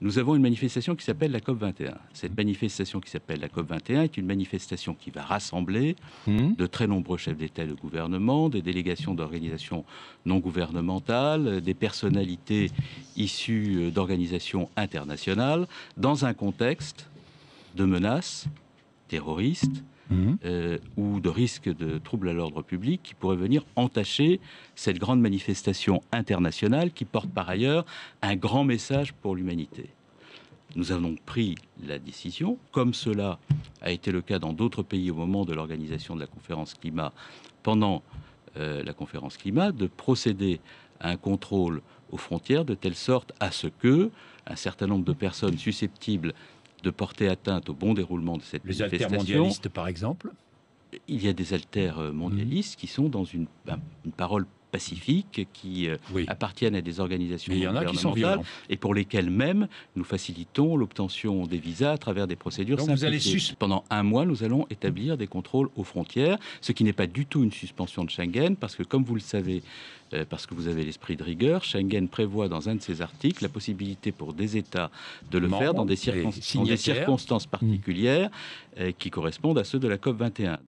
nous avons une manifestation qui s'appelle la COP21. Cette manifestation qui s'appelle la COP21 est une manifestation qui va rassembler de très nombreux chefs d'État et de gouvernement, des délégations d'organisations non gouvernementales, des personnalités issues d'organisations internationales, dans un contexte de menaces terroristes, ou de risques de troubles à l'ordre public qui pourraient venir entacher cette grande manifestation internationale qui porte par ailleurs un grand message pour l'humanité. Nous avons donc pris la décision, comme cela a été le cas dans d'autres pays au moment de l'organisation de la conférence climat, pendant la conférence climat, de procéder à un contrôle aux frontières de telle sorte à ce que un certain nombre de personnes susceptibles de porter atteinte au bon déroulement de cette manifestation. Les altermondialistes, par exemple. Il y a des altermondialistes qui sont dans une parole pacifique, qui appartiennent à des organisations gouvernementales et pour lesquelles même nous facilitons l'obtention des visas à travers des procédures simplifiées. Pendant un mois, nous allons établir des contrôles aux frontières, ce qui n'est pas du tout une suspension de Schengen, parce que comme vous le savez, parce que vous avez l'esprit de rigueur, Schengen prévoit dans un de ses articles la possibilité pour des États de le faire dans des circonstances particulières qui correspondent à ceux de la COP21.